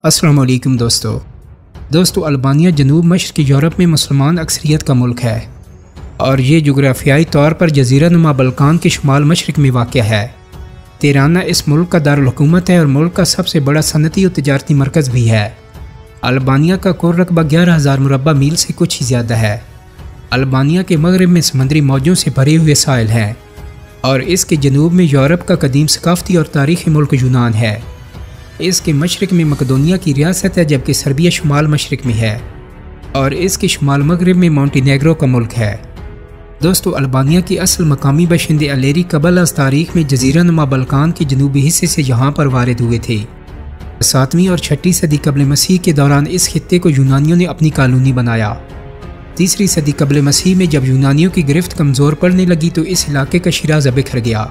السلام علیکم دوستو البانیہ جنوب مشرق یورپ میں مسلمان اکثریت کا ملک ہے اور یہ جغرافیائی طور پر جزیرہ نما بلقان کے شمال مشرق میں واقع ہے۔ تیرانہ اس ملک کا دارالحکومت ہے اور ملک کا سب سے بڑا صنعتی اور تجارتی مرکز بھی ہے۔ البانیہ کا کل رقبہ 11,000 مربع میل سے کچھ ہی زیادہ ہے۔ البانیہ کے مغرب میں سمندری موجوں سے بھرے ہوئے ساحل ہیں اور اس کے جنوب میں یورپ کا قدیم ثقافتی اور تاریخی ملک یونان ہے۔ اس کے مشرق میں مقدونیہ کی ریاست ہے جبکہ سربیا شمال مشرق میں ہے اور اس کے شمال مغرب میں مونٹینیگرو کا ملک ہے۔ دوستو البانیہ کی اصل مقامی باشندے الیری قبل از تاریخ میں جزیرہ نما بلقان کے جنوبی حصے سے یہاں پر وارد ہوئے تھے۔ 7ویں اور 6 صدی قبل مسیح کے دوران اس خطے کو یونانیوں نے اپنی کالونی بنایا۔ 3 صدی قبل مسیح میں جب یونانیوں کی گرفت کمزور پڑنے لگی تو اس علاقے کا شیرازہ بکھر گیا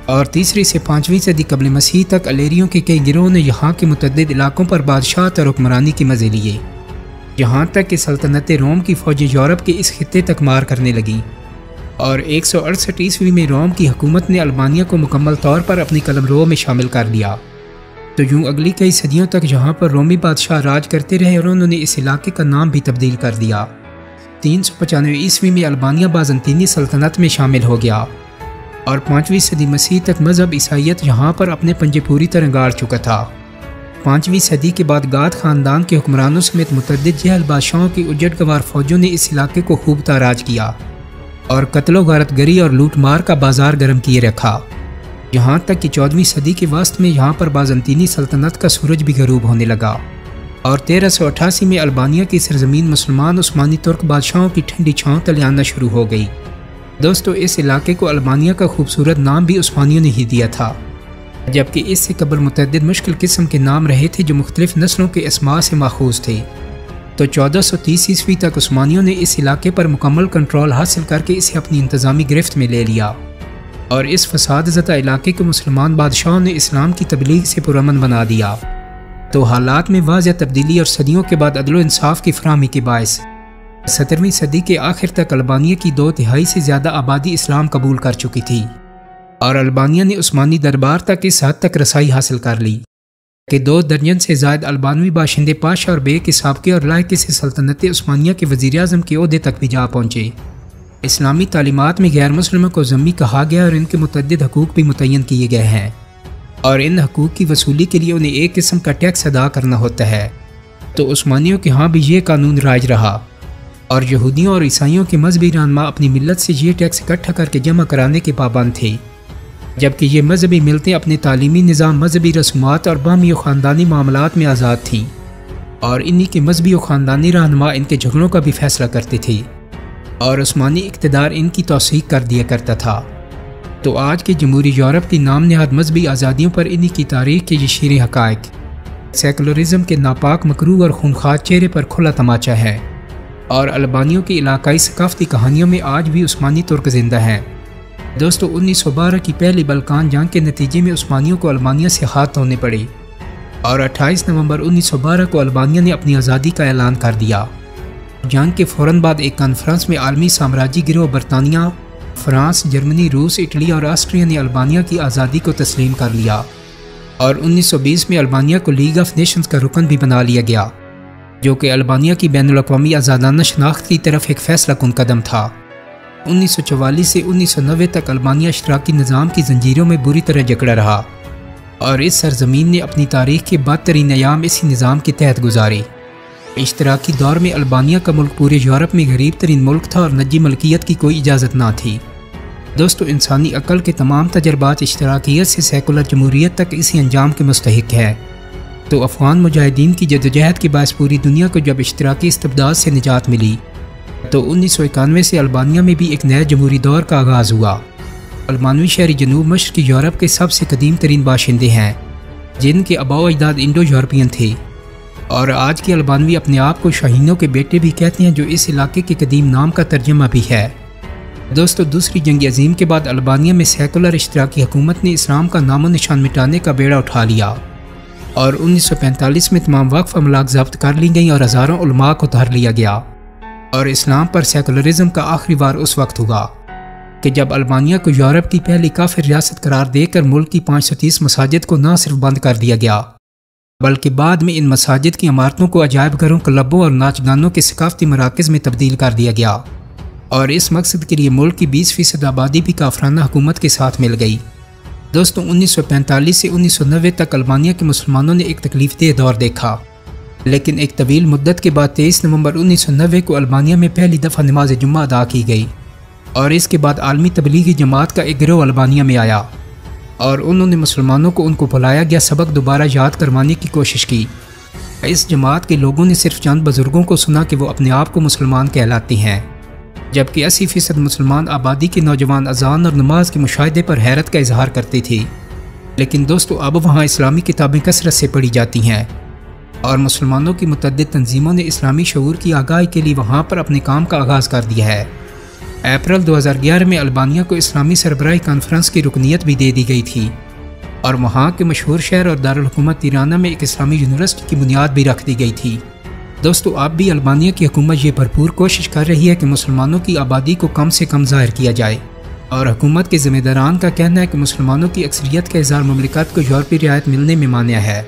اور 3 سے 5ویں صدی قبل مسیح تک الیریوں کے کئی گروہوں نے یہاں کے متعدد علاقوں پر بادشاہت اور حکمرانی کے مزے لیے، یہاں تک کہ سلطنت روم کی فوجیں یورپ کے اس خطے تک مار کرنے لگیں اور 168 عیسوی میں روم کی حکومت نے البانیہ کو مکمل طور پر اپنی قلمرو میں شامل کر لیا۔ تو یوں اگلی کئی صدیوں تک یہاں پر رومی بادشاہ راج کرتے رہے اور انہوں نے اس علاقے کا نام بھی تبدیل کر دیا۔ 395 عیسوی میں البانیہ بازنطینی سلطنت میں شامل ہو گیا اور 5ویں صدی مسیح تک مذہب عیسائیت یہاں پر اپنے پنجے پوری طرح گاڑ چکا تھا۔ 5ویں صدی کے بعد گات خاندان کے حکمرانوں سمیت متعدد جہل بادشاہوں کی اجڑ گوار فوجوں نے اس علاقے کو خوب تاراج کیا اور قتل و غارت گری اور لوٹ مار کا بازار گرم کیے رکھا، یہاں تک کہ 14ویں صدی کے وسط میں یہاں پر بازنطینی سلطنت کا سورج بھی غروب ہونے لگا اور 1388 میں البانیہ کی سرزمین مسلمان عثمانی ترک بادشاہوں کی ٹھنڈی چھاؤں تلے آنا شروع ہو گئی۔ دوستو اس علاقے کو البانیہ کا خوبصورت نام بھی عثمانیوں نے ہی دیا تھا، جبکہ اس سے قبل متعدد مشکل قسم کے نام رہے تھے جو مختلف نسلوں کے اسماء سے ماخوذ تھے۔ تو 1430 عیسوی تک عثمانیوں نے اس علاقے پر مکمل کنٹرول حاصل کر کے اسے اپنی انتظامی گرفت میں لے لیا اور اس فساد زدہ علاقے کو مسلمان بادشاہوں نے اسلام کی تبلیغ سے پرامن بنا دیا۔ تو حالات میں واضح تبدیلی اور صدیوں کے بعد عدل و انصاف کی فراہمی کے باعث 17ویں صدی کے آخر تک البانیہ کی 2/3 سے زیادہ آبادی اسلام قبول کر چکی تھی اور البانیہ نے عثمانی دربار تک اس حد تک رسائی حاصل کر لی کہ 2 درجن سے زائد البانوی باشندے پاشا اور بے کے سابقے اور لاحقے سے سلطنت عثمانیہ کے وزیر اعظم کے عہدے تک بھی جا پہنچے۔ اسلامی تعلیمات میں غیر مسلموں کو ذمی کہا گیا اور ان کے متعدد حقوق بھی متعین کیے گئے ہیں اور ان حقوق کی وصولی کے لیے انہیں ایک قسم کا ٹیکس ادا کرنا ہوتا ہے۔ تو عثمانیوں کے ہاں بھی یہ قانون رائج رہا اور یہودیوں اور عیسائیوں کے مذہبی رہنما اپنی ملت سے یہ ٹیکس اکٹھا کر کے جمع کرانے کے پابند تھے، جبکہ یہ مذہبی ملتیں اپنے تعلیمی نظام، مذہبی رسومات اور باہمی و خاندانی معاملات میں آزاد تھیں اور انہی کے مذہبی و خاندانی رہنما ان کے جھگڑوں کا بھی فیصلہ کرتے تھے اور عثمانی اقتدار ان کی توثیق کر دیا کرتا تھا۔ تو آج کے جمہوری یورپ کی نام نہاد مذہبی آزادیوں پر انہی کی تاریخ کے یہ شیر حقائق، سیکولرزم کے ناپاک مکروہ اور خونخوار چہرے پر کھلا تماچا ہے اور البانیوں کی علاقائی ثقافتی کہانیوں میں آج بھی عثمانی ترک زندہ ہیں۔ دوستو 1912 کی پہلی بلقان جنگ کے نتیجے میں عثمانیوں کو البانیہ سے ہاتھ دھونے پڑے اور 28 نومبر 1912 کو البانیہ نے اپنی آزادی کا اعلان کر دیا۔ جنگ کے فوراً بعد ایک کانفرنس میں عالمی سامراجی گروہ برطانیہ، فرانس، جرمنی، روس، اٹلی اور آسٹریا نے البانیہ کی آزادی کو تسلیم کر لیا اور 1920 میں البانیہ کو لیگ آف نیشنز کا رکن بھی بنا لیا گیا، جو کہ البانیہ کی بین الاقوامی آزادانہ شناخت کی طرف ایک فیصلہ کن قدم تھا۔ 1944 سے 1990 تک البانیہ اشتراکی نظام کی زنجیروں میں بری طرح جکڑا رہا اور اس سرزمین نے اپنی تاریخ کے بدترین ایام اسی نظام کے تحت گزارے۔ اشتراکی دور میں البانیہ کا ملک پورے یورپ میں غریب ترین ملک تھا اور نجی ملکیت کی کوئی اجازت نہ تھی۔ دوستو انسانی عقل کے تمام تجربات اشتراکیت سے سیکولر جمہوریت تک اسی انجام کے مستحق ہے۔ تو افغان مجاہدین کی جدوجہد کے باعث پوری دنیا کو جب اشتراکی استبداد سے نجات ملی تو 1991 سے البانیہ میں بھی ایک نئے جمہوری دور کا آغاز ہوا۔ البانوی شہری جنوب مشرقی یورپ کے سب سے قدیم ترین باشندے ہیں جن کے آباء و اجداد انڈو یورپین تھے اور آج کے البانوی اپنے آپ کو شاہینوں کے بیٹے بھی کہتے ہیں، جو اس علاقے کے قدیم نام کا ترجمہ بھی ہے۔ دوستو دوسری جنگ عظیم کے بعد البانیہ میں سیکولر اشتراکی حکومت نے اسلام کا نام و نشان مٹانے کا بیڑا اٹھا لیا اور 1945 میں تمام وقف املاک ضبط کر لی گئیں اور ہزاروں علماء کو اتار لیا گیا اور اسلام پر سیکولرزم کا آخری وار اس وقت ہوا کہ جب البانیہ کو یورپ کی پہلی کافر ریاست قرار دے کر ملک کی 530 مساجد کو نہ صرف بند کر دیا گیا بلکہ بعد میں ان مساجد کی عمارتوں کو عجائب گھروں، کلبوں اور ناچ گانوں کے ثقافتی مراکز میں تبدیل کر دیا گیا، اور اس مقصد کے لیے ملک کی 20% آبادی بھی کافرانہ حکومت کے ساتھ مل گئی۔ دوستو 1945 سے 1990 تک البانیہ کے مسلمانوں نے ایک تکلیف دہ دور دیکھا، لیکن ایک طویل مدت کے بعد 23 نومبر 1990 کو البانیہ میں پہلی دفعہ نماز جمعہ ادا کی گئی، اور اس کے بعد عالمی تبلیغی جماعت کا ایک گروہ البانیہ میں آیا، اور انہوں نے مسلمانوں کو ان کو بھلایا گیا سبق دوبارہ یاد کروانے کی کوشش کی۔ اس جماعت کے لوگوں نے صرف چند بزرگوں کو سنا کہ وہ اپنے آپ کو مسلمان کہلاتے ہیں، جبکہ 80% مسلمان آبادی کے نوجوان اذان اور نماز کے مشاہدے پر حیرت کا اظہار کرتے تھے۔ لیکن دوستو اب وہاں اسلامی کتابیں کثرت سے پڑھی جاتی ہیں، اور مسلمانوں کی متعدد تنظیموں نے اسلامی شعور کی آگاہی کے لیے وہاں پر اپنے کام کا آغاز کر دیا ہے۔ اپریل 2011 میں البانیہ کو اسلامی سربراہی کانفرنس کی رکنیت بھی دے دی گئی تھی، اور وہاں کے مشہور شہر اور دارالحکومت تیرانہ میں ایک اسلامی یونیورسٹی کی بنیاد بھی رکھ دی گئی تھی۔ دوستو اب بھی البانیہ کی حکومت یہ بھرپور کوشش کر رہی ہے کہ مسلمانوں کی آبادی کو کم سے کم ظاہر کیا جائے، اور حکومت کے ذمہ داران کا کہنا ہے کہ مسلمانوں کی اکثریت کا اظہار مملکت کو یورپی رعایت ملنے میں مانع ہے۔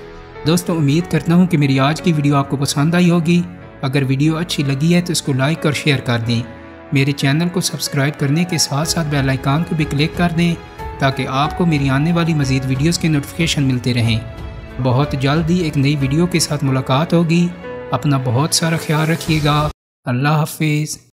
دوستو امید کرتا ہوں کہ میری آج کی ویڈیو آپ کو پسند آئی ہوگی۔ اگر ویڈیو اچھی لگی ہے تو اس کو لائک اور شیئر کر دیں۔ میرے چینل کو سبسکرائب کرنے کے ساتھ ساتھ بیل آئیکن کو بھی کلک کر دیں تاکہ آپ کو میری آنے والی مزید ویڈیوز کے نوٹیفیکیشن ملتے رہیں۔ بہت جلد ہی ایک نئی ویڈیو کے ساتھ ملاقات ہوگی۔ اپنا بہت سارا خیال رکھیے گا۔ اللہ حافظ۔